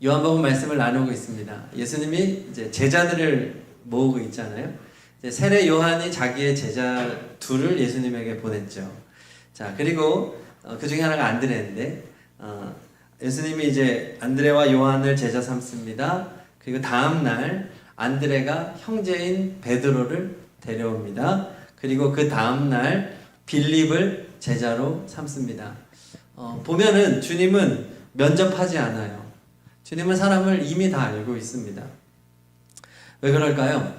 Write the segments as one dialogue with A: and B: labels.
A: 요한복음 말씀을 나누고 있습니다. 예수님이 이제 제자들을 모으고 있잖아요. 이제 세례 요한이 자기의 제자 둘을 예수님에게 보냈죠. 자, 그리고 그 중에 하나가 안드레인데, 예수님이 이제 안드레와 요한을 제자 삼습니다. 그리고 다음 날 안드레가 형제인 베드로를 데려옵니다. 그리고 그 다음 날 빌립을 제자로 삼습니다. 보면은 주님은 면접하지 않아요. 주님은 사람을 이미 다 알고 있습니다. 왜 그럴까요?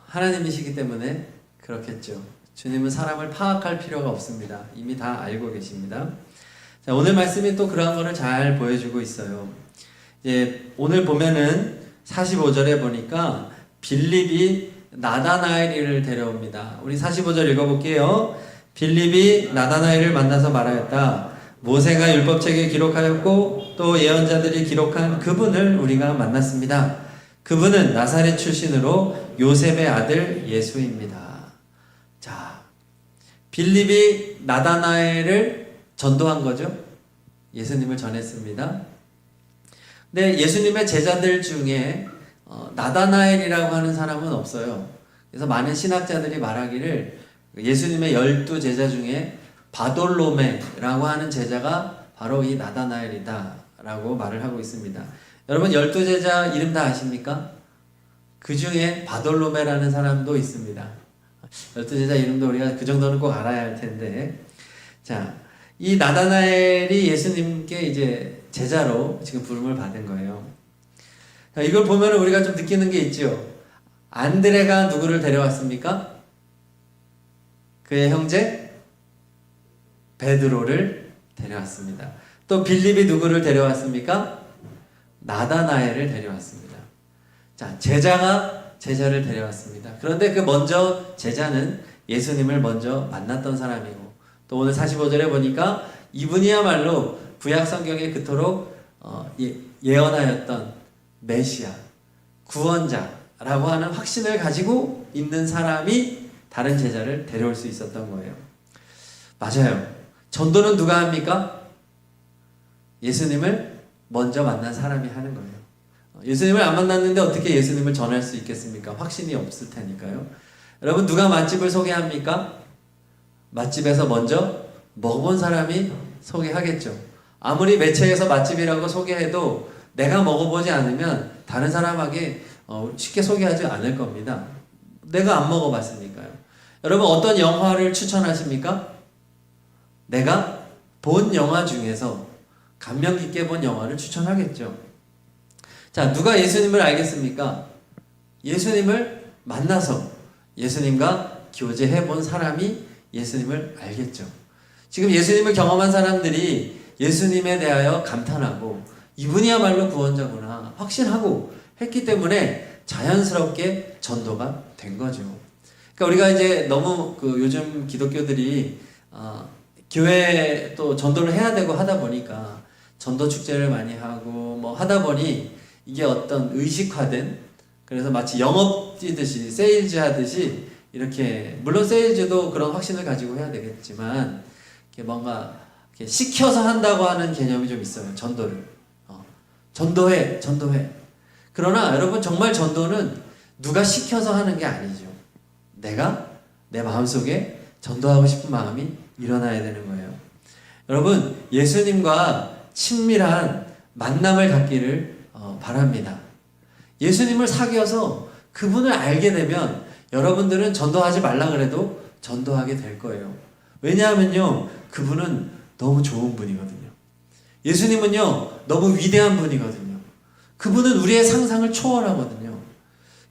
A: 하나님이시기 때문에 그렇겠죠. 주님은 사람을 파악할 필요가 없습니다. 이미 다 알고 계십니다. 자, 오늘 말씀이 또 그러한 것을 잘 보여주고 있어요. 이제 오늘 보면은 45절에 보니까 빌립이 나다나엘을 데려옵니다. 우리 45절 읽어볼게요. 빌립이 나다나엘을 만나서 말하였다. 모세가 율법책에 기록하였고 또 예언자들이 기록한 그분을 우리가 만났습니다. 그분은 나사렛 출신으로 요셉의 아들 예수입니다. 자, 빌립이 나다나엘을 전도한 거죠. 예수님을 전했습니다. 근데 예수님의 제자들 중에 나다나엘이라고 하는 사람은 없어요. 그래서 많은 신학자들이 말하기를 예수님의 12제자 중에 바돌로메라고 하는 제자가 바로 이 나다나엘이다 라고 말을 하고 있습니다. 여러분 12제자 이름 다 아십니까? 그 중에 바돌로메라는 사람도 있습니다. 12제자 이름도 우리가 그 정도는 꼭 알아야 할 텐데, 자, 이 나다나엘이 예수님께 이제 제자로 지금 부름을 받은 거예요. 자, 이걸 보면 우리가 좀 느끼는 게 있죠. 안드레가 누구를 데려왔습니까? 그의 형제 베드로를 데려왔습니다. 또 빌립이 누구를 데려왔습니까? 나다나엘을 데려왔습니다. 자, 제자가 제자를 데려왔습니다. 그런데 그 먼저 제자는 예수님을 먼저 만났던 사람이고, 또 오늘 45절에 보니까 이분이야말로 구약 성경에 그토록 예언하였던 메시아, 구원자라고 하는 확신을 가지고 있는 사람이 다른 제자를 데려올 수 있었던 거예요. 맞아요. 전도는 누가 합니까? 예수님을 먼저 만난 사람이 하는 거예요. 예수님을 안 만났는데 어떻게 예수님을 전할 수 있겠습니까? 확신이 없을 테니까요. 여러분, 누가 맛집을 소개합니까? 맛집에서 먼저 먹어본 사람이 소개하겠죠. 아무리 매체에서 맛집이라고 소개해도 내가 먹어보지 않으면 다른 사람에게 쉽게 소개하지 않을 겁니다. 내가 안 먹어봤으니까요. 여러분, 어떤 영화를 추천하십니까? 내가 본 영화 중에서 감명 깊게 본 영화를 추천하겠죠. 자, 누가 예수님을 알겠습니까? 예수님을 만나서 예수님과 교제해 본 사람이 예수님을 알겠죠. 지금 예수님을 경험한 사람들이 예수님에 대하여 감탄하고 이분이야말로 구원자구나 확신하고 했기 때문에 자연스럽게 전도가 된 거죠. 그러니까 우리가 이제 너무 요즘 기독교들이 교회 또 전도를 해야 되고 하다 보니까 전도 축제를 많이 하고 뭐 하다 보니 이게 어떤 의식화된, 그래서 마치 영업 뛰듯이 세일즈 하듯이 이렇게, 물론 세일즈도 그런 확신을 가지고 해야 되겠지만 이렇게 뭔가 이렇게 시켜서 한다고 하는 개념이 좀 있어요. 전도를 전도해. 그러나 여러분, 정말 전도는 누가 시켜서 하는 게 아니죠. 내가 내 마음속에 전도하고 싶은 마음이 일어나야 되는 거예요. 여러분, 예수님과 친밀한 만남을 갖기를 바랍니다. 예수님을 사귀어서 그분을 알게 되면 여러분들은 전도하지 말라 그래도 전도하게 될 거예요. 왜냐하면요, 그분은 너무 좋은 분이거든요. 예수님은요, 너무 위대한 분이거든요. 그분은 우리의 상상을 초월하거든요.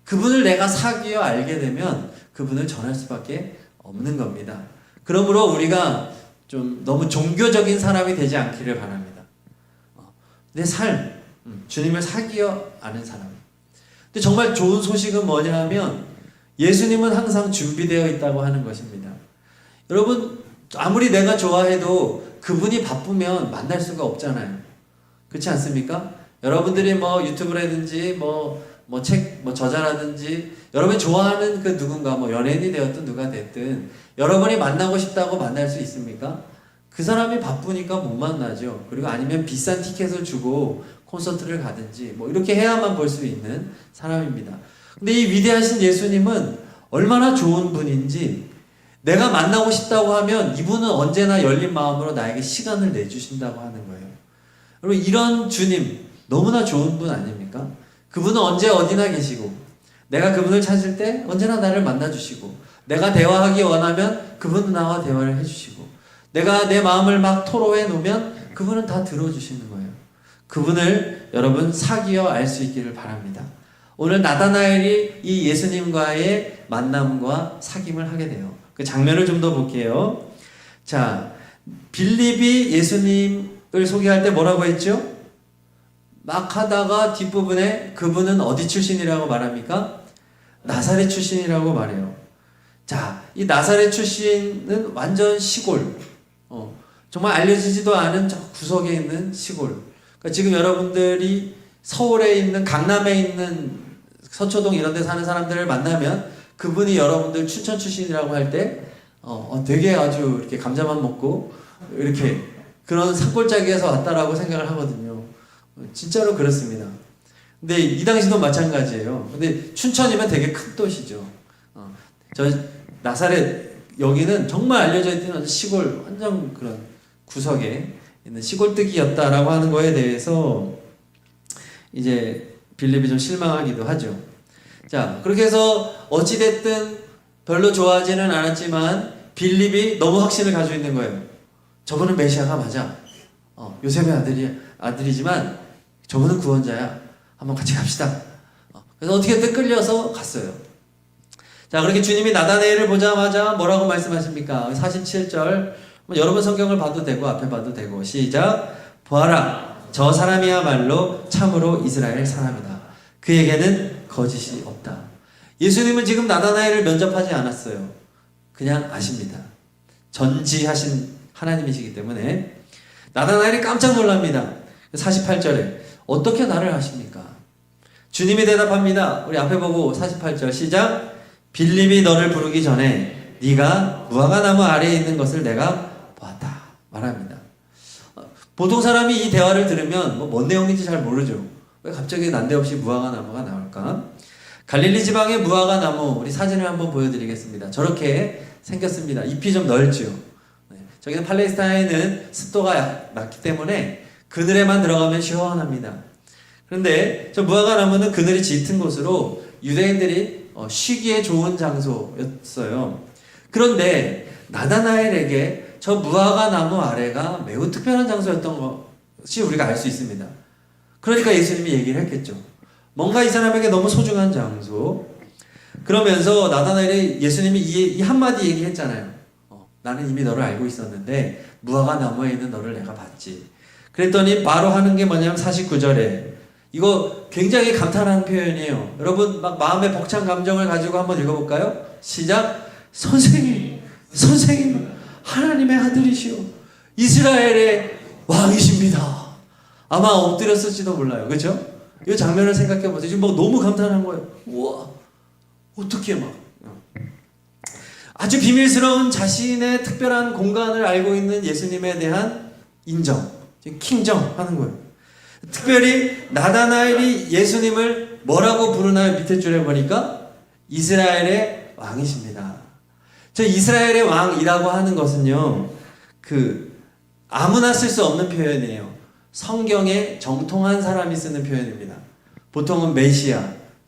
A: 그분을 내가 사귀어 알게 되면 그분을 전할 수밖에 없는 겁니다. 그러므로 우리가 좀 너무 종교적인 사람이 되지 않기를 바랍니다. 내 삶, 주님을 사귀어 아는 사람. 근데 정말 좋은 소식은 뭐냐 하면 예수님은 항상 준비되어 있다고 하는 것입니다. 여러분, 아무리 내가 좋아해도 그분이 바쁘면 만날 수가 없잖아요. 그렇지 않습니까? 여러분들이 뭐 유튜브라든지 책 저자라든지 여러분이 좋아하는 그 누군가, 연예인이 되었든 누가 됐든 여러분이 만나고 싶다고 만날 수 있습니까? 그 사람이 바쁘니까 못 만나죠. 그리고 아니면 비싼 티켓을 주고 콘서트를 가든지 뭐 이렇게 해야만 볼 수 있는 사람입니다. 근데 이 위대하신 예수님은 얼마나 좋은 분인지 내가 만나고 싶다고 하면 이분은 언제나 열린 마음으로 나에게 시간을 내주신다고 하는 거예요. 여러분 이런 주님 너무나 좋은 분 아닙니까? 그분은 언제 어디나 계시고 내가 그분을 찾을 때 언제나 나를 만나주시고 내가 대화하기 원하면 그분은 나와 대화를 해주시고 내가 내 마음을 막 토로해 놓으면 그분은 다 들어주시는 거예요. 그분을 여러분 사귀어 알 수 있기를 바랍니다. 오늘 나다나엘이 이 예수님과의 만남과 사귐을 하게 돼요. 그 장면을 좀 더 볼게요. 자, 빌립이 예수님을 소개할 때 뭐라고 했죠? 막 하다가 뒷부분에 그분은 어디 출신이라고 말합니까? 나사렛 출신이라고 말해요. 자, 이 나사렛 출신은 완전 시골. 정말 알려지지도 않은 저 구석에 있는 시골. 그러니까 지금 여러분들이 서울에 있는 강남에 있는 서초동 이런 데 사는 사람들을 만나면 그분이 여러분들 춘천 출신이라고 할 때 되게 아주 이렇게 감자만 먹고 이렇게 그런 산골짜기에서 왔다라고 생각을 하거든요. 진짜로 그렇습니다. 근데 이 당시도 마찬가지예요. 근데 춘천이면 되게 큰 도시죠. 저 나사렛 여기는 정말 알려져 있는 시골 완전 그런 구석에 있는 시골뜨기였다라고 하는 거에 대해서 이제 빌립이 좀 실망하기도 하죠. 자, 그렇게 해서 어찌됐든 별로 좋아하지는 않았지만 빌립이 너무 확신을 가지고 있는 거예요. 저분은 메시아가 맞아. 요셉의 아들이지만 저분은 구원자야. 한번 같이 갑시다. 그래서 어떻게든 끌려서 갔어요. 자, 그렇게 주님이 나다나엘을 보자마자 뭐라고 말씀하십니까? 47절. 여러분 성경을 봐도 되고 앞에 봐도 되고 시작. 보아라, 저 사람이야말로 참으로 이스라엘 사람이다. 그에게는 거짓이 없다. 예수님은 지금 나다나엘을 면접하지 않았어요. 그냥 아십니다. 전지하신 하나님이시기 때문에 나다나엘이 깜짝 놀랍니다. 48절에 어떻게 나를 아십니까? 주님이 대답합니다. 우리 앞에 보고 48절 시작. 빌립이 너를 부르기 전에 네가 무화과 나무 아래에 있는 것을 내가 보았다 말합니다. 보통 사람이 이 대화를 들으면 뭔 내용인지 잘 모르죠. 왜 갑자기 난데없이 무화과 나무가 나올까? 갈릴리 지방의 무화과 나무, 우리 사진을 한번 보여드리겠습니다. 저렇게 생겼습니다. 잎이 좀 넓죠. 저기는 팔레스타인은 습도가 낮기 때문에 그늘에만 들어가면 시원합니다. 그런데 저 무화과 나무는 그늘이 짙은 곳으로 유대인들이 쉬기에 좋은 장소였어요. 그런데 나다나엘에게 저 무화과 나무 아래가 매우 특별한 장소였던 것이 우리가 알 수 있습니다. 그러니까 예수님이 얘기를 했겠죠. 뭔가 이 사람에게 너무 소중한 장소. 그러면서 나다나엘이 예수님이 이 한마디 얘기했잖아요. 나는 이미 너를 알고 있었는데 무화과 나무에 있는 너를 내가 봤지. 그랬더니 바로 하는 게 뭐냐면 49절에 이거 굉장히 감탄하는 표현이에요. 여러분 막 마음의 벅찬 감정을 가지고 한번 읽어볼까요? 시작. 선생님 하나님의 아들이시오 이스라엘의 왕이십니다. 아마 엎드렸을지도 몰라요. 그렇죠? 이 장면을 생각해보세요. 지금 너무 감탄한 거예요. 우와 어떻게 막 아주 비밀스러운 자신의 특별한 공간을 알고 있는 예수님에 대한 인정, 킹정하는 거예요. 특별히 나다나엘이 예수님을 뭐라고 부르나요? 밑에 줄에 보니까 이스라엘의 왕이십니다. 저 이스라엘의 왕이라고 하는 것은요, 아무나 쓸 수 없는 표현이에요. 성경에 정통한 사람이 쓰는 표현입니다. 보통은 메시아,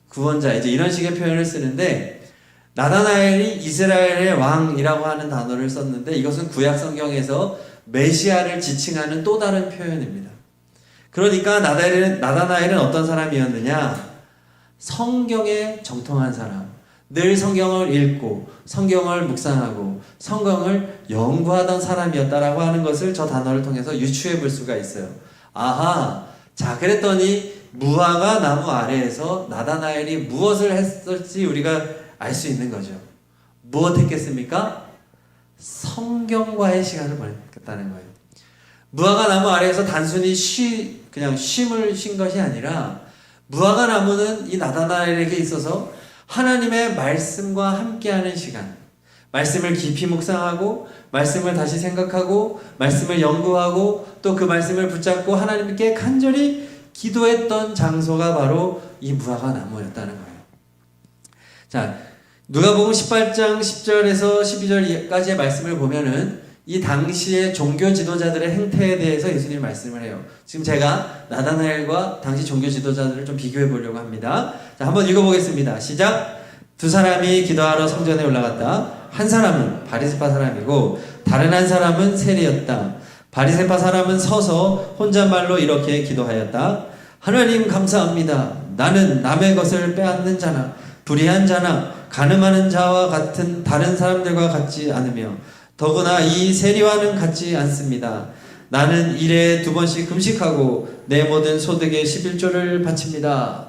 A: 구원자 이제 이런 식의 표현을 쓰는데 나다나엘이 이스라엘의 왕이라고 하는 단어를 썼는데 이것은 구약 성경에서 메시아를 지칭하는 또 다른 표현입니다. 그러니까 나다나엘은 어떤 사람이었느냐? 성경에 정통한 사람, 늘 성경을 읽고 성경을 묵상하고 성경을 연구하던 사람이었다라고 하는 것을 저 단어를 통해서 유추해 볼 수가 있어요. 아하, 자 그랬더니 무화과 나무 아래에서 나다나엘이 무엇을 했을지 우리가 알 수 있는 거죠. 무엇 했겠습니까? 성경과의 시간을 보냈다는 거예요. 무화과 나무 아래에서 단순히 그냥 쉼을 쉰 것이 아니라 무화과 나무는 이 나다나엘에게 있어서 하나님의 말씀과 함께하는 시간, 말씀을 깊이 묵상하고 말씀을 다시 생각하고 말씀을 연구하고 또 그 말씀을 붙잡고 하나님께 간절히 기도했던 장소가 바로 이 무화과 나무였다는 거예요. 자, 누가복음 18장 10절에서 12절까지의 말씀을 보면은 이 당시의 종교 지도자들의 행태에 대해서 예수님이 말씀을 해요. 지금 제가 나다나엘과 당시 종교 지도자들을 좀 비교해 보려고 합니다. 자, 한번 읽어보겠습니다. 시작! 두 사람이 기도하러 성전에 올라갔다. 한 사람은 바리새파 사람이고 다른 한 사람은 세리였다. 바리새파 사람은 서서 혼잣말로 이렇게 기도하였다. 하나님 감사합니다. 나는 남의 것을 빼앗는 자나 불의한 자나 간음하는 자와 같은 다른 사람들과 같지 않으며 더구나 이 세리와는 같지 않습니다. 나는 일에 2번씩 금식하고 내 모든 소득의 11조를 바칩니다.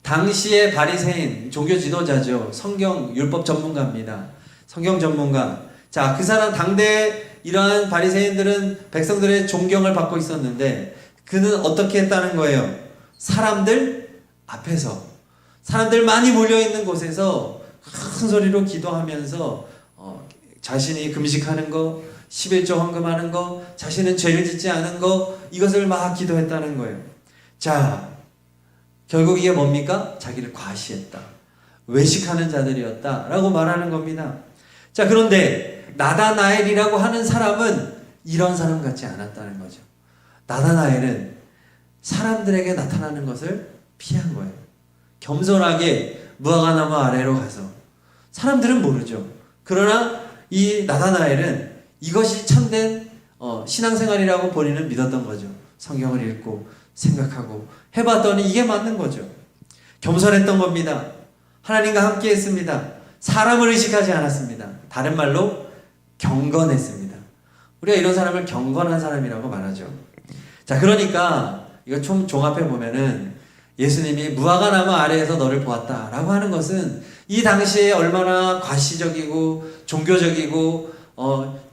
A: 당시의 바리새인 종교 지도자죠. 성경 율법 전문가입니다. 성경 전문가. 자, 그 사람 당대 이러한 바리새인들은 백성들의 존경을 받고 있었는데 그는 어떻게 했다는 거예요? 사람들 앞에서 사람들 많이 몰려있는 곳에서 큰 소리로 기도하면서 자신이 금식하는 거, 11조 헌금하는 거, 자신은 죄를 짓지 않은 거 이것을 막 기도했다는 거예요. 자, 결국 이게 뭡니까? 자기를 과시했다. 외식하는 자들이었다 라고 말하는 겁니다. 자, 그런데 나다나엘이라고 하는 사람은 이런 사람 같지 않았다는 거죠. 나다나엘은 사람들에게 나타나는 것을 피한 거예요. 겸손하게 무화과나무 아래로 가서 사람들은 모르죠. 그러나 이 나다나엘은 이것이 참된 신앙생활이라고 본인은 믿었던 거죠. 성경을 읽고 생각하고 해봤더니 이게 맞는 거죠. 겸손했던 겁니다. 하나님과 함께 했습니다. 사람을 의식하지 않았습니다. 다른 말로 경건했습니다. 우리가 이런 사람을 경건한 사람이라고 말하죠. 자, 그러니까 이거 좀 종합해 보면은 예수님이 무화과 나무 아래에서 너를 보았다라고 하는 것은 이 당시에 얼마나 과시적이고 종교적이고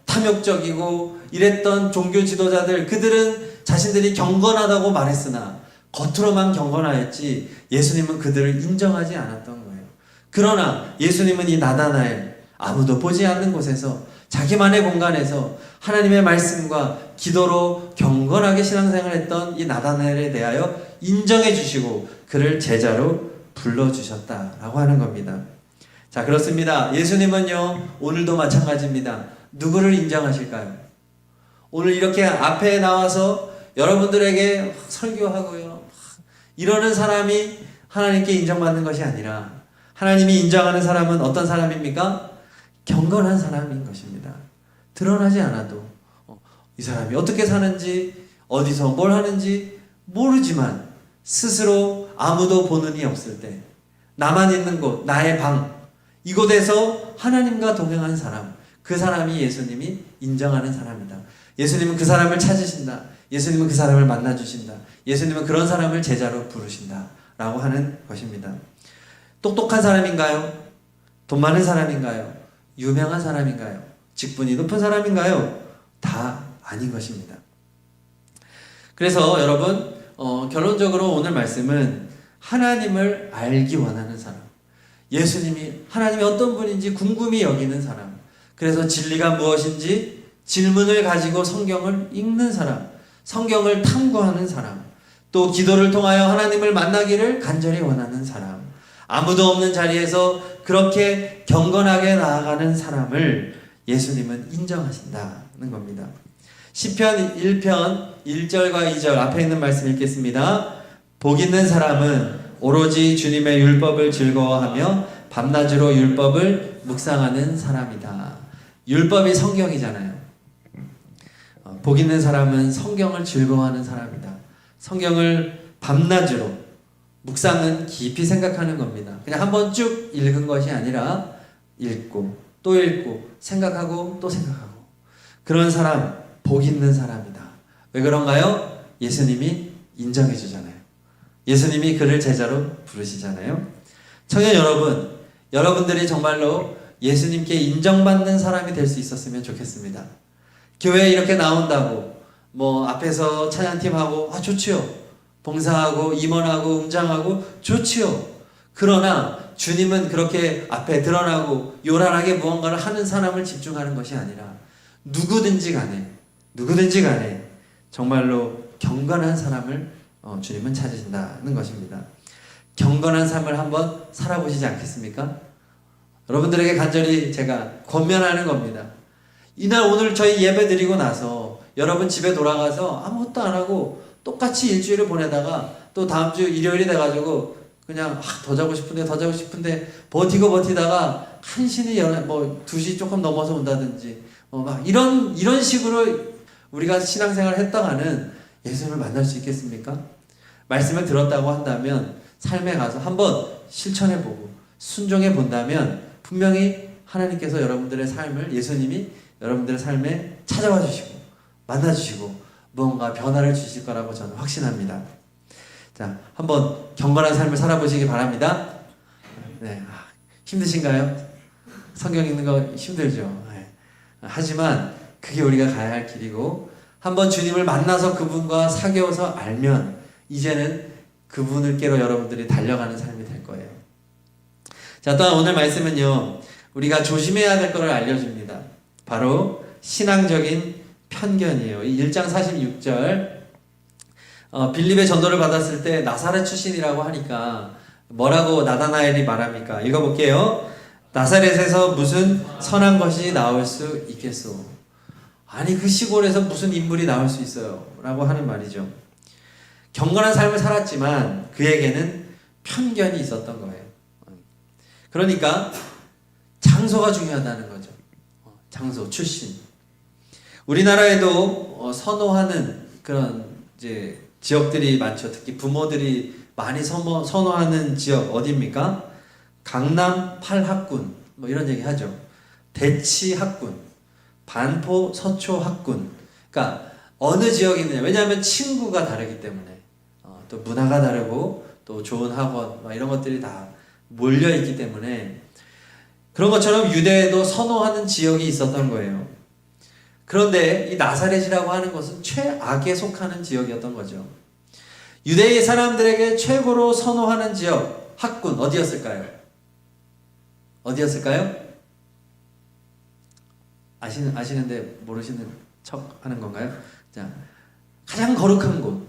A: 탐욕적이고 이랬던 종교 지도자들, 그들은 자신들이 경건하다고 말했으나 겉으로만 경건하였지 예수님은 그들을 인정하지 않았던 거예요. 그러나 예수님은 이 나다나엘, 아무도 보지 않는 곳에서 자기만의 공간에서 하나님의 말씀과 기도로 경건하게 신앙생활했던 이 나다나엘에 대하여 인정해 주시고 그를 제자로 불러주셨다라고 하는 겁니다. 자, 그렇습니다. 예수님은요, 오늘도 마찬가지입니다. 누구를 인정하실까요? 오늘 이렇게 앞에 나와서 여러분들에게 설교하고요, 이러는 사람이 하나님께 인정받는 것이 아니라 하나님이 인정하는 사람은 어떤 사람입니까? 경건한 사람인 것입니다. 드러나지 않아도 이 사람이 어떻게 사는지 어디서 뭘 하는지 모르지만 스스로 아무도 보는 이 없을 때 나만 있는 곳, 나의 방, 이곳에서 하나님과 동행한 사람, 그 사람이 예수님이 인정하는 사람이다. 예수님은 그 사람을 찾으신다. 예수님은 그 사람을 만나주신다. 예수님은 그런 사람을 제자로 부르신다 라고 하는 것입니다. 똑똑한 사람인가요? 돈 많은 사람인가요? 유명한 사람인가요? 직분이 높은 사람인가요? 다 아닌 것입니다. 그래서 여러분, 결론적으로 오늘 말씀은 하나님을 알기 원하는 사람, 예수님이 하나님이 어떤 분인지 궁금히 여기는 사람, 그래서 진리가 무엇인지 질문을 가지고 성경을 읽는 사람, 성경을 탐구하는 사람, 또 기도를 통하여 하나님을 만나기를 간절히 원하는 사람, 아무도 없는 자리에서 그렇게 경건하게 나아가는 사람을 예수님은 인정하신다는 겁니다. 시편 1편 1절과 2절 앞에 있는 말씀 읽겠습니다. 복 있는 사람은 오로지 주님의 율법을 즐거워하며 밤낮으로 율법을 묵상하는 사람이다. 율법이 성경이잖아요. 복 있는 사람은 성경을 즐거워하는 사람이다. 성경을 밤낮으로, 묵상은 깊이 생각하는 겁니다. 그냥 한번 쭉 읽은 것이 아니라 읽고 또 읽고 생각하고 또 생각하고, 그런 사람 복 있는 사람이다. 왜 그런가요? 예수님이 인정해 주잖아요. 예수님이 그를 제자로 부르시잖아요. 청년 여러분, 여러분들이 정말로 예수님께 인정받는 사람이 될 수 있었으면 좋겠습니다. 교회에 이렇게 나온다고 앞에서 찬양팀하고 좋지요. 봉사하고 임원하고 음장하고 좋지요. 그러나 주님은 그렇게 앞에 드러나고 요란하게 무언가를 하는 사람을 집중하는 것이 아니라 누구든지 간에 정말로 경건한 사람을 주님은 찾으신다는 것입니다. 경건한 삶을 한번 살아보시지 않겠습니까? 여러분들에게 간절히 제가 권면하는 겁니다. 이날 오늘 저희 예배 드리고 나서 여러분 집에 돌아가서 아무것도 안 하고 똑같이 일주일을 보내다가 또 다음 주 일요일이 돼가지고 그냥 더 자고 싶은데 버티다가 한신이 2시 조금 넘어서 온다든지 막 이런 식으로 우리가 신앙생활을 했다가는 예수님을 만날 수 있겠습니까? 말씀을 들었다고 한다면 삶에 가서 한번 실천해보고 순종해 본다면 분명히 하나님께서 여러분들의 삶을, 예수님이 여러분들의 삶에 찾아와 주시고 만나 주시고 무언가 변화를 주실 거라고 저는 확신합니다. 자, 한번 경건한 삶을 살아보시기 바랍니다. 네, 힘드신가요? 성경 읽는 거 힘들죠. 네. 하지만 그게 우리가 가야 할 길이고 한번 주님을 만나서 그분과 사귀어서 알면 이제는 그분을께로 여러분들이 달려가는 삶이 될 거예요. 자, 또한 오늘 말씀은요, 우리가 조심해야 될 것을 알려줍니다. 바로 신앙적인 편견이에요. 이 1장 46절 빌립의 전도를 받았을 때 나사렛 출신이라고 하니까 뭐라고 나다나엘이 말합니까? 읽어볼게요. 나사렛에서 무슨 선한 것이 나올 수 있겠소? 아니 그 시골에서 무슨 인물이 나올 수 있어요? 라고 하는 말이죠. 경건한 삶을 살았지만 그에게는 편견이 있었던 거예요. 그러니까 장소가 중요하다는 거죠. 장소, 출신. 우리나라에도 선호하는 그런 이제 지역들이 많죠. 특히 부모들이 많이 선호하는 지역 어디입니까? 강남 8학군 뭐 이런 얘기 하죠. 대치 학군, 반포 서초 학군. 그러니까 어느 지역이 있느냐. 왜냐하면 친구가 다르기 때문에 또 문화가 다르고 또 좋은 학원 막 이런 것들이 다 몰려 있기 때문에 그런 것처럼 유대에도 선호하는 지역이 있었던 거예요. 그런데 이 나사렛이라고 하는 것은 최악에 속하는 지역이었던 거죠. 유대의 사람들에게 최고로 선호하는 지역, 학군 어디였을까요? 어디였을까요? 아시는데 모르시는 척 하는 건가요? 자, 가장 거룩한 곳.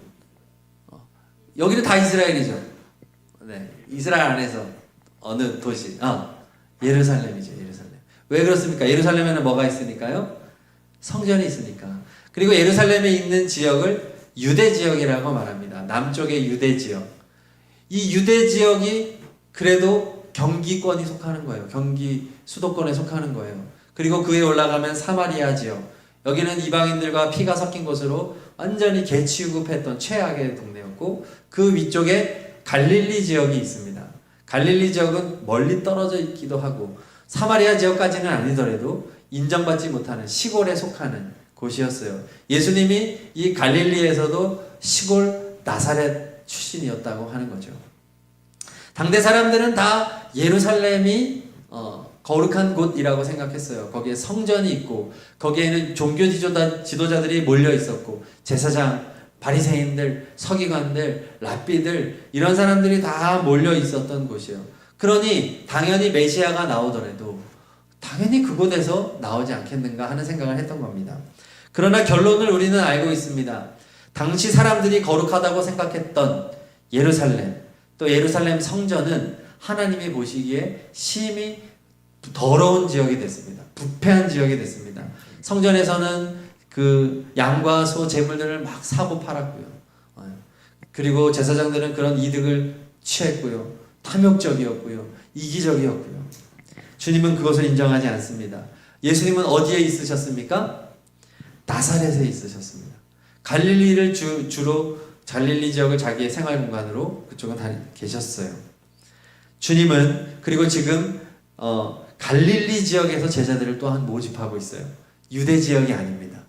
A: 여기는 다 이스라엘이죠. 네, 이스라엘 안에서 어느 도시? 예루살렘이죠. 예루살렘. 왜 그렇습니까? 예루살렘에는 뭐가 있으니까요? 성전이 있으니까. 그리고 예루살렘에 있는 지역을 유대 지역이라고 말합니다. 남쪽의 유대 지역. 이 유대 지역이 그래도 경기권이 속하는 거예요. 경기 수도권에 속하는 거예요. 그리고 그 위에 올라가면 사마리아 지역. 여기는 이방인들과 피가 섞인 곳으로 완전히 개취급했던 최악의 동네였고 그 위쪽에 갈릴리 지역이 있습니다. 갈릴리 지역은 멀리 떨어져 있기도 하고 사마리아 지역까지는 아니더라도 인정받지 못하는 시골에 속하는 곳이었어요. 예수님이 이 갈릴리에서도 시골 나사렛 출신이었다고 하는 거죠. 당대 사람들은 다 예루살렘이 거룩한 곳이라고 생각했어요. 거기에 성전이 있고 거기에는 종교 지도자들이 몰려 있었고 제사장, 바리새인들, 서기관들, 랍비들 이런 사람들이 다 몰려 있었던 곳이에요. 그러니 당연히 메시아가 나오더라도 당연히 그곳에서 나오지 않겠는가 하는 생각을 했던 겁니다. 그러나 결론을 우리는 알고 있습니다. 당시 사람들이 거룩하다고 생각했던 예루살렘, 또 예루살렘 성전은 하나님이 보시기에 심히 더러운 지역이 됐습니다. 부패한 지역이 됐습니다. 성전에서는 그 양과 소 제물들을 막 사고 팔았고요. 그리고 제사장들은 그런 이득을 취했고요. 탐욕적이었고요. 이기적이었고요. 주님은 그것을 인정하지 않습니다. 예수님은 어디에 있으셨습니까? 나사렛에 있으셨습니다. 갈릴리를 주로 갈릴리 지역을 자기의 생활 공간으로 그쪽은 다 계셨어요. 주님은 그리고 지금 갈릴리 지역에서 제자들을 또한 모집하고 있어요. 유대 지역이 아닙니다.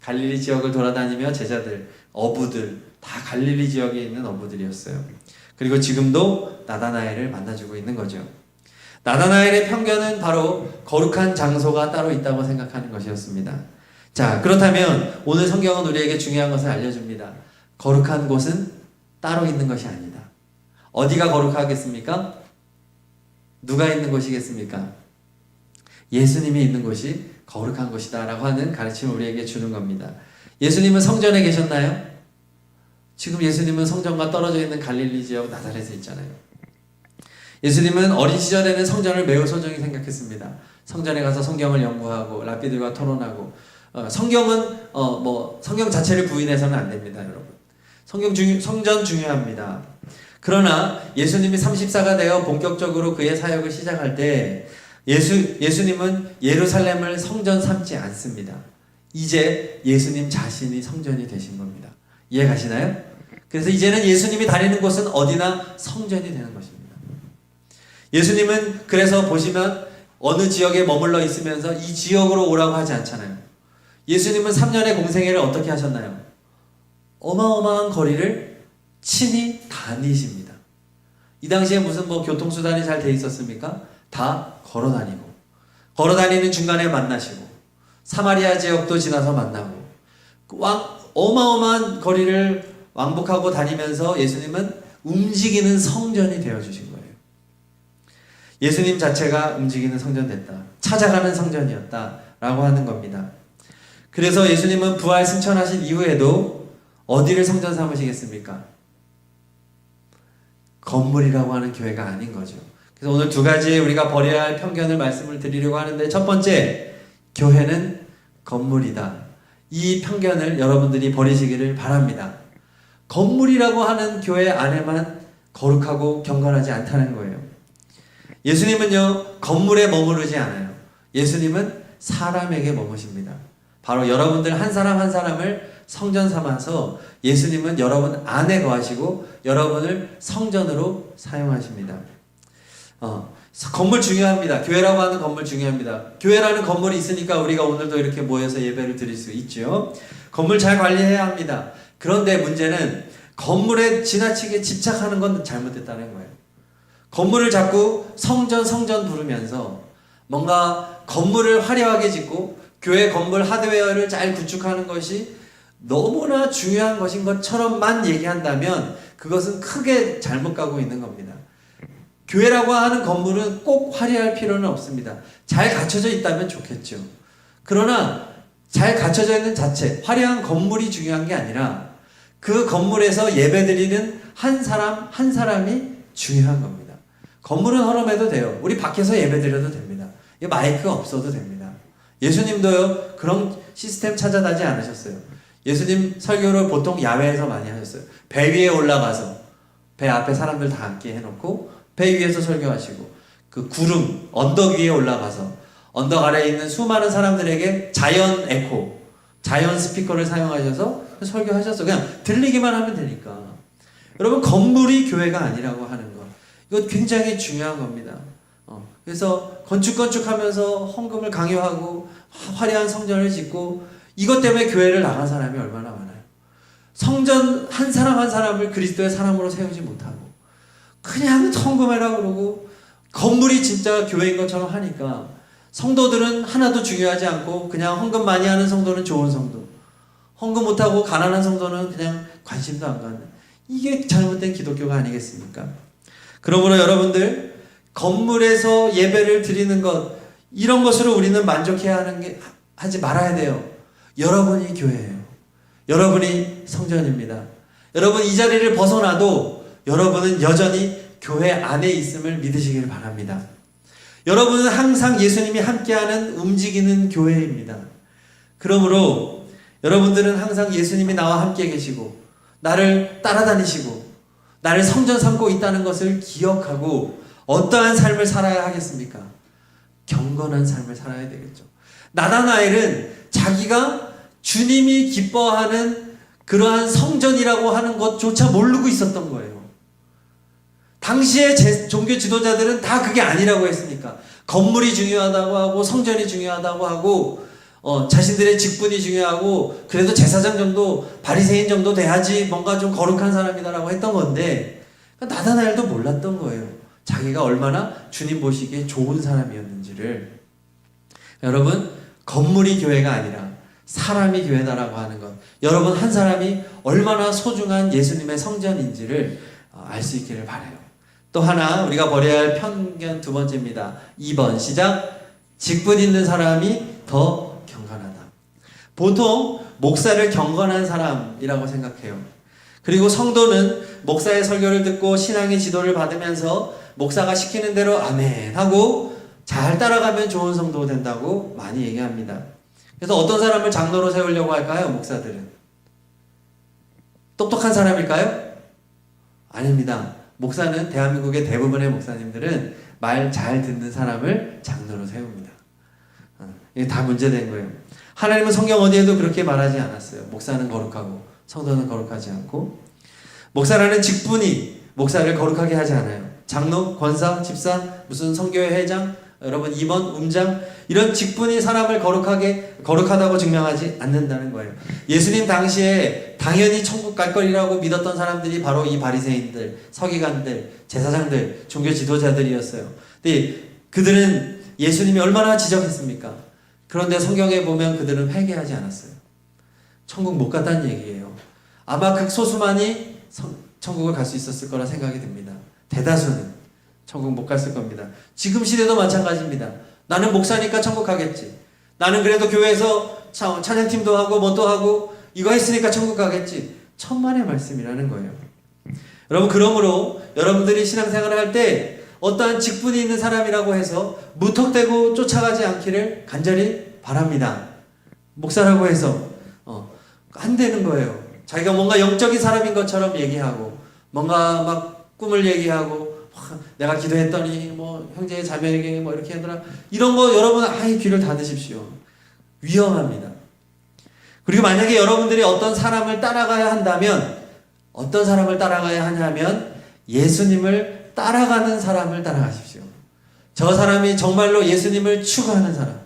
A: 갈릴리 지역을 돌아다니며 제자들, 어부들 다 갈릴리 지역에 있는 어부들이었어요. 그리고 지금도 나다나엘을 만나주고 있는 거죠. 나다나엘의 편견은 바로 거룩한 장소가 따로 있다고 생각하는 것이었습니다. 자, 그렇다면 오늘 성경은 우리에게 중요한 것을 알려줍니다. 거룩한 곳은 따로 있는 것이 아니다. 어디가 거룩하겠습니까? 누가 있는 곳이겠습니까? 예수님이 있는 곳이 거룩한 곳이다 라고 하는 가르침을 우리에게 주는 겁니다. 예수님은 성전에 계셨나요? 지금 예수님은 성전과 떨어져 있는 갈릴리 지역 나사렛에 있잖아요. 예수님은 어린 시절에는 성전을 매우 소중히 생각했습니다. 성전에 가서 성경을 연구하고 랍비들과 토론하고 성경은 성경 자체를 부인해서는 안 됩니다, 여러분. 성전 중요합니다. 그러나 예수님이 30사가 되어 본격적으로 그의 사역을 시작할 때 예수님은 예루살렘을 성전 삼지 않습니다. 이제 예수님 자신이 성전이 되신 겁니다. 이해 가시나요? 그래서 이제는 예수님이 다니는 곳은 어디나 성전이 되는 것입니다. 예수님은 그래서 보시면 어느 지역에 머물러 있으면서 이 지역으로 오라고 하지 않잖아요. 예수님은 3년의 공생애를 어떻게 하셨나요? 어마어마한 거리를 친히 다니십니다. 이 당시에 무슨 교통수단이 잘 돼 있었습니까? 다 걸어 다니는 중간에 만나시고 사마리아 지역도 지나서 만나고 어마어마한 거리를 왕복하고 다니면서 예수님은 움직이는 성전이 되어주신 거예요. 예수님 자체가 움직이는 성전 됐다. 찾아가는 성전이었다. 라고 하는 겁니다. 그래서 예수님은 부활 승천하신 이후에도 어디를 성전 삼으시겠습니까? 건물이라고 하는 교회가 아닌 거죠. 그래서 오늘 두 가지 우리가 버려야 할 편견을 말씀을 드리려고 하는데, 첫 번째, 교회는 건물이다. 이 편견을 여러분들이 버리시기를 바랍니다. 건물이라고 하는 교회 안에만 거룩하고 경건하지 않다는 거예요. 예수님은요, 건물에 머무르지 않아요. 예수님은 사람에게 머무십니다. 바로 여러분들 한 사람 한 사람을 성전 삼아서 예수님은 여러분 안에 거하시고 여러분을 성전으로 사용하십니다. 건물 중요합니다. 교회라고 하는 건물 중요합니다. 교회라는 건물이 있으니까 우리가 오늘도 이렇게 모여서 예배를 드릴 수 있죠. 건물 잘 관리해야 합니다. 그런데 문제는 건물에 지나치게 집착하는 건 잘못됐다는 거예요. 건물을 자꾸 성전 부르면서 뭔가 건물을 화려하게 짓고 교회 건물 하드웨어를 잘 구축하는 것이 너무나 중요한 것인 것처럼만 얘기한다면 그것은 크게 잘못 가고 있는 겁니다. 교회라고 하는 건물은 꼭 화려할 필요는 없습니다. 잘 갖춰져 있다면 좋겠죠. 그러나 잘 갖춰져 있는 자체, 화려한 건물이 중요한 게 아니라 그 건물에서 예배드리는 한 사람 한 사람이 중요한 겁니다. 건물은 허름해도 돼요. 우리 밖에서 예배드려도 됩니다. 마이크가 없어도 됩니다. 예수님도요, 그런 시스템 찾아다지 않으셨어요. 예수님 설교를 보통 야외에서 많이 하셨어요. 배 위에 올라가서 배 앞에 사람들 다 앉게 해놓고 배 위에서 설교하시고, 그 구름 언덕 위에 올라가서 언덕 아래에 있는 수많은 사람들에게 자연 에코, 자연 스피커를 사용하셔서 설교하셨어요. 그냥 들리기만 하면 되니까. 여러분, 건물이 교회가 아니라고 하는 것, 이거 굉장히 중요한 겁니다. 그래서 건축하면서 헌금을 강요하고 화려한 성전을 짓고 이것 때문에 교회를 나간 사람이 얼마나 많아요. 성전 한 사람 한 사람을 그리스도의 사람으로 세우지 못하고 그냥 헌금해라 그러고 건물이 진짜 교회인 것처럼 하니까 성도들은 하나도 중요하지 않고 그냥 헌금 많이 하는 성도는 좋은 성도, 헌금 못하고 가난한 성도는 그냥 관심도 안 갖는, 이게 잘못된 기독교가 아니겠습니까? 그러므로 여러분들, 건물에서 예배를 드리는 것, 이런 것으로 우리는 만족해야 하지 말아야 돼요. 여러분이 교회예요. 여러분이 성전입니다. 여러분 이 자리를 벗어나도 여러분은 여전히 교회 안에 있음을 믿으시길 바랍니다. 여러분은 항상 예수님이 함께하는 움직이는 교회입니다. 그러므로 여러분들은 항상 예수님이 나와 함께 계시고 나를 따라다니시고 나를 성전 삼고 있다는 것을 기억하고 어떠한 삶을 살아야 하겠습니까? 경건한 삶을 살아야 되겠죠. 나다나엘은 자기가 주님이 기뻐하는 그러한 성전이라고 하는 것조차 모르고 있었던 거예요. 당시의 종교 지도자들은 다 그게 아니라고 했으니까, 건물이 중요하다고 하고 성전이 중요하다고 하고 자신들의 직분이 중요하고 그래도 제사장 정도, 바리새인 정도 돼야지 뭔가 좀 거룩한 사람이다라고 했던 건데, 나다나엘도 몰랐던 거예요. 자기가 얼마나 주님 보시기에 좋은 사람이었는지를. 여러분, 건물이 교회가 아니라 사람이 교회다라고 하는 것, 여러분 한 사람이 얼마나 소중한 예수님의 성전인지를 알 수 있기를 바라요. 또 하나 우리가 버려야 할 편견, 두 번째입니다. 2번 시작. 직분 있는 사람이 더 경건하다. 보통 목사를 경건한 사람이라고 생각해요. 그리고 성도는 목사의 설교를 듣고 신앙의 지도를 받으면서 목사가 시키는 대로 아멘 하고 잘 따라가면 좋은 성도 된다고 많이 얘기합니다. 그래서 어떤 사람을 장로로 세우려고 할까요? 목사들은 똑똑한 사람일까요? 아닙니다. 목사는 대한민국의 대부분의 목사님들은 말 잘 듣는 사람을 장로로 세웁니다. 이게 다 문제된 거예요. 하나님은 성경 어디에도 그렇게 말하지 않았어요. 목사는 거룩하고 성도는 거룩하지 않고, 목사라는 직분이 목사를 거룩하게 하지 않아요. 장로, 권사, 집사, 무슨 선교회 회장, 여러분 임원, 음장, 이런 직분이 사람을 거룩하다고 증명하지 않는다는 거예요. 예수님 당시에 당연히 천국 갈 거리라고 믿었던 사람들이 바로 이 바리새인들, 서기관들, 제사장들, 종교 지도자들이었어요. 근데 그들은 예수님이 얼마나 지적했습니까? 그런데 성경에 보면 그들은 회개하지 않았어요. 천국 못 갔다는 얘기예요. 아마 극소수만이 천국을 갈 수 있었을 거라 생각이 듭니다. 대다수는 천국 못 갔을 겁니다. 지금 시대도 마찬가지입니다. 나는 목사니까 천국 가겠지. 나는 그래도 교회에서 찬양팀도 하고 뭣도 하고 이거 했으니까 천국 가겠지. 천만의 말씀이라는 거예요. 여러분, 그러므로 여러분들이 신앙생활을 할 때 어떠한 직분이 있는 사람이라고 해서 무턱대고 쫓아가지 않기를 간절히 바랍니다. 목사라고 해서 안 되는 거예요. 자기가 뭔가 영적인 사람인 것처럼 얘기하고 뭔가 막 꿈을 얘기하고 내가 기도했더니 뭐 형제 자매에게 뭐 이렇게 하더라, 이런 거 여러분 아예 귀를 닫으십시오. 위험합니다. 그리고 만약에 여러분들이 어떤 사람을 따라가야 한다면 어떤 사람을 따라가야 하냐면 예수님을 따라가는 사람을 따라가십시오. 저 사람이 정말로 예수님을 추구하는 사람,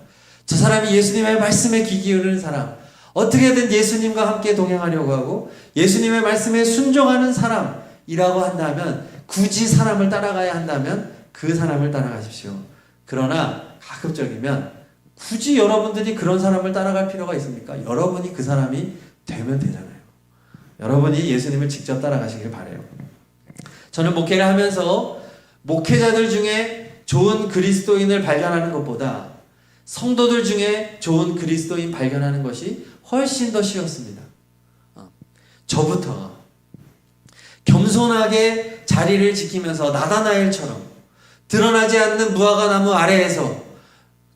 A: 저 사람이 예수님의 말씀에 귀 기울이는 사람, 어떻게든 예수님과 함께 동행하려고 하고 예수님의 말씀에 순종하는 사람이라고 한다면, 굳이 사람을 따라가야 한다면 그 사람을 따라가십시오. 그러나 가급적이면 굳이 여러분들이 그런 사람을 따라갈 필요가 있습니까? 여러분이 그 사람이 되면 되잖아요. 여러분이 예수님을 직접 따라가시길 바라요. 저는 목회를 하면서 목회자들 중에 좋은 그리스도인을 발견하는 것보다 성도들 중에 좋은 그리스도인 발견하는 것이 훨씬 더 쉬웠습니다. 저부터가 겸손하게 자리를 지키면서 나다나엘처럼 드러나지 않는 무화과 나무 아래에서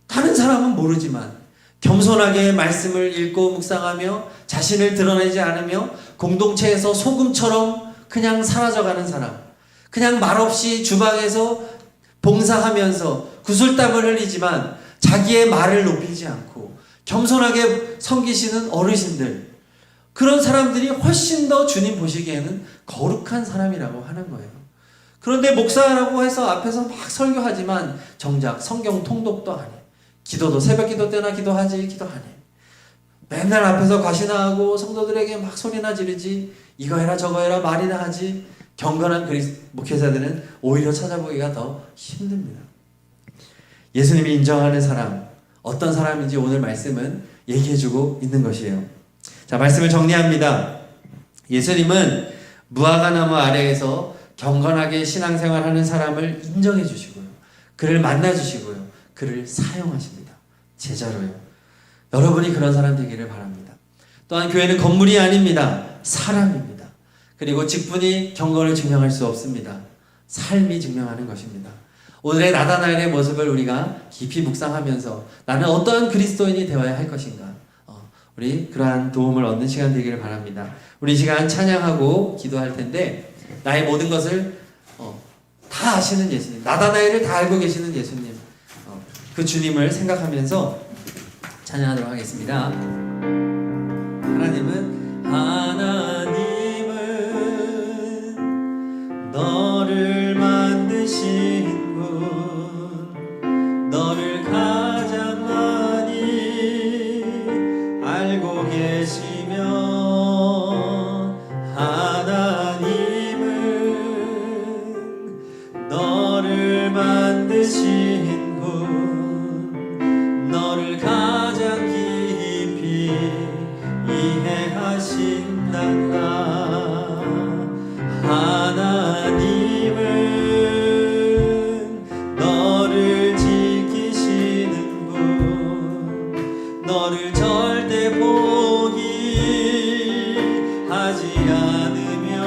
A: 다른 사람은 모르지만 겸손하게 말씀을 읽고 묵상하며 자신을 드러내지 않으며 공동체에서 소금처럼 그냥 사라져가는 사람, 그냥 말없이 주방에서 봉사하면서 구슬땀을 흘리지만 자기의 말을 높이지 않고 겸손하게 섬기시는 어르신들, 그런 사람들이 훨씬 더 주님 보시기에는 거룩한 사람이라고 하는 거예요. 그런데 목사라고 해서 앞에서 막 설교하지만 정작 성경 통독도 안 해. 기도도 새벽 기도 때나 기도하지, 기도 안 해. 맨날 앞에서 과시나하고 성도들에게 막 소리나 지르지, 이거 해라 저거 해라 말이나 하지. 경건한 목회자들은 오히려 찾아보기가 더 힘듭니다. 예수님이 인정하는 사람, 어떤 사람인지 오늘 말씀은 얘기해주고 있는 것이에요. 자, 말씀을 정리합니다. 예수님은 무화과나무 아래에서 경건하게 신앙생활하는 사람을 인정해 주시고요, 그를 만나 주시고요, 그를 사용하십니다. 제자로요. 여러분이 그런 사람 되기를 바랍니다. 또한 교회는 건물이 아닙니다. 사람입니다. 그리고 직분이 경건을 증명할 수 없습니다. 삶이 증명하는 것입니다. 오늘의 나다나엘의 모습을 우리가 깊이 묵상하면서 나는 어떠한 그리스도인이 되어야 할 것인가, 우리 그러한 도움을 얻는 시간 되기를 바랍니다. 우리 시간 찬양하고 기도할 텐데, 나의 모든 것을 다 아시는 예수님, 나다나엘을 다 알고 계시는 예수님, 그 주님을 생각하면서 찬양하도록 하겠습니다. 하나님은 너를 만드신 분, 너를 가장 많이 알고 계시며, 하나님은 너를 만드신 분, 너를 가장 깊이 이해하신단다. 하나님은 너를 지키시는 분, 너를 절대 포기하지 않으며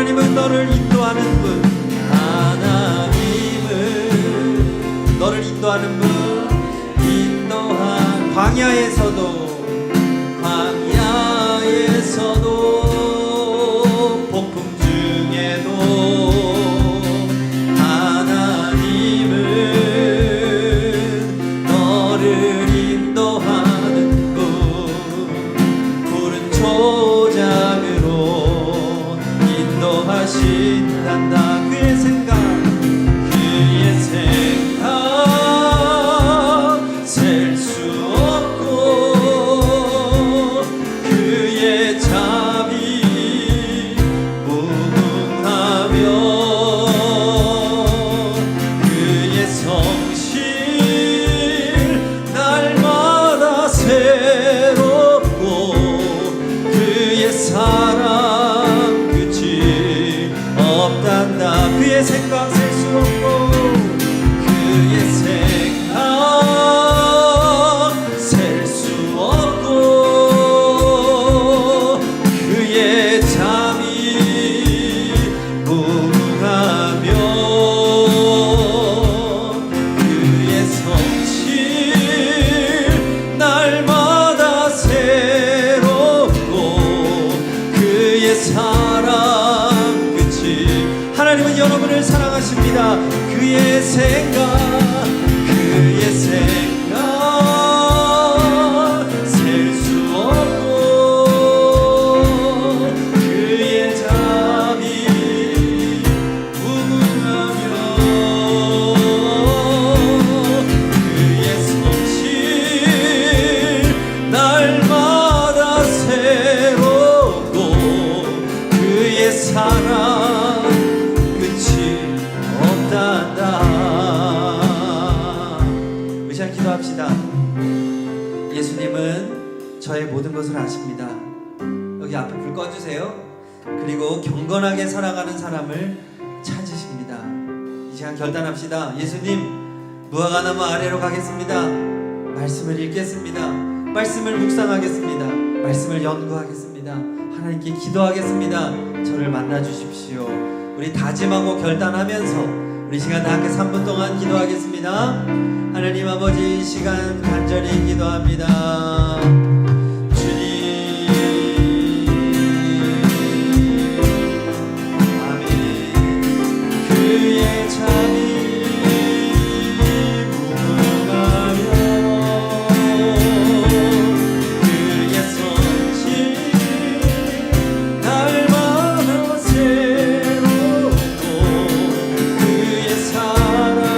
A: 하나님은 너를 인도하는 분, 하나님은 너를 인도하는 분, 인도한 광야에서도 폭풍 중에도 하나님은 너를 인도하는 분, 푸른 초장으로 인도하신단다. 그의 생각 셀 수 없고 그의 잠이 무궁하며 그의 성실 날마다 새롭고 그의 사랑 끝이 없단다. 그의 생각 셀 수 없고 그의 생각 셀 수 없고 그의 잠이 무궁하며 그의 성실 날마다 새롭고 그의 사랑 끝이. 하나님은 여러분을 사랑하십니다. 그의 생각 셀 수 없고 그의 잠이 무궁하며 그의 성실 날마다 새롭고 그의 사랑 끝이 없단다. 의자 기도합시다. 예수님은 저의 모든 것을 아십니다. 여기 앞에 불 꺼주세요. 그리고 경건하게 살아가는 사람을 찾으십니다. 이 시간 결단합시다. 예수님, 무화과나무 아래로 가겠습니다. 말씀을 읽겠습니다. 말씀을 묵상하겠습니다. 말씀을 연구하겠습니다. 하나님께 기도하겠습니다. 저를 만나 주십시오. 우리 다짐하고 결단하면서 우리 시간 다 함께 3분 동안 기도하겠습니다. 하나님 아버지, 이 시간 간절히 기도합니다. 주님, 아멘. 그의 잠이 무궁하며 그의 성실 날마다 새롭고 그의 사랑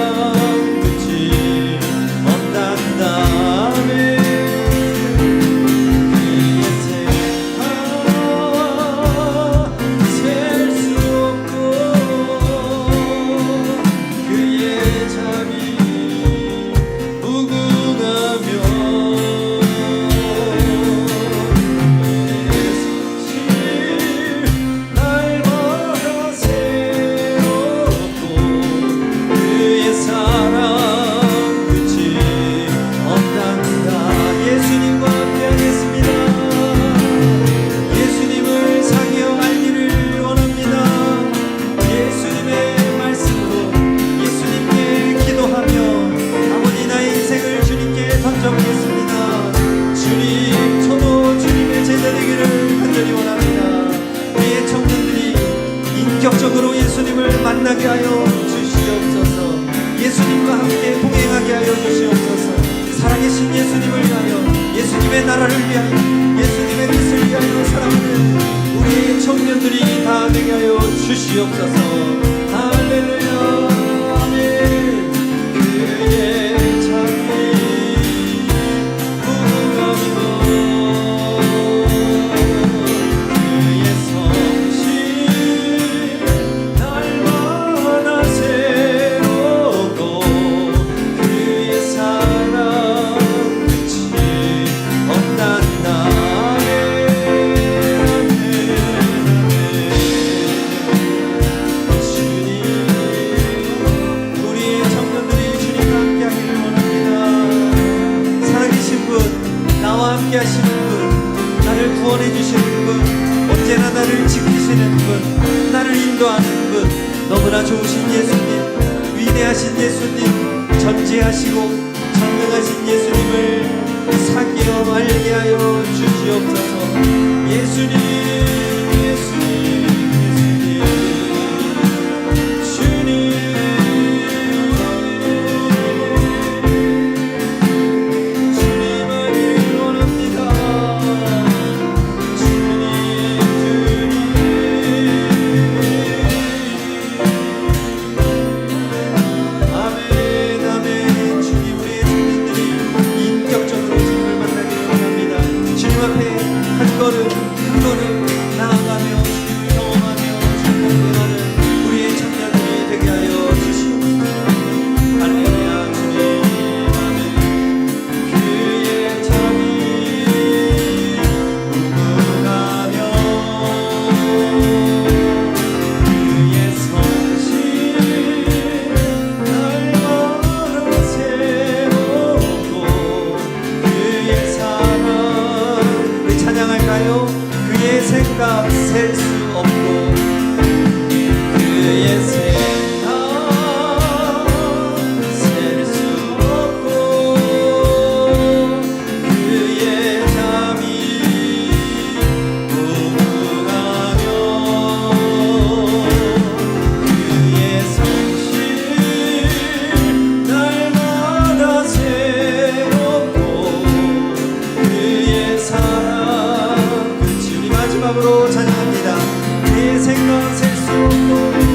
A: 끝이 없단다. 인격적으로 예수님을 만나게 하여 주시옵소서. 예수님과 함께 동행하게 하여 주시옵소서. 살아계신 예수님을 위하여, 예수님의 나라를 위하여, 예수님의 뜻을 위하여 살아가는 우리 청년들이 다 되게 하여 주시옵소서. 할렐루야. 아멘. 그의 참이 하시는 분, 나를 구원해 주시는 분, 언제나 나를 지키시는 지키시는 분, 나를 인도하는 분, 너무나 좋으신 예수님, 위대하신 예수님, 전지하시고 전능하신 예수님을 사귀어 알게 하여 주시옵소서. 예수님, 예수님, 예수님, 주님을 원합니다. 아멘, 아멘. 주님, 우리의 주민들이 인격적으로 주님을 만나기를 원합니다. 주님 앞에 한 걸음 한 걸음 나아가며 주님을 경험하며 주님을 공경하는 우리의 청년들이 되게 하여 주시옵소서. 할렐루야. 주님, 아멘. 그의 잠이 무궁하며 그의 성실 날마다 새롭고 그의 사랑, 우리 찬양할까요? 그의 생각 셀 수 없고 그의 생각 셀 수 없고 그의 잠이 무궁하며 그의 성실 날마다 새롭고 그의 사랑. 그치, 우리 마지막으로 찬양합니다. 그의 생각 셀 수 없고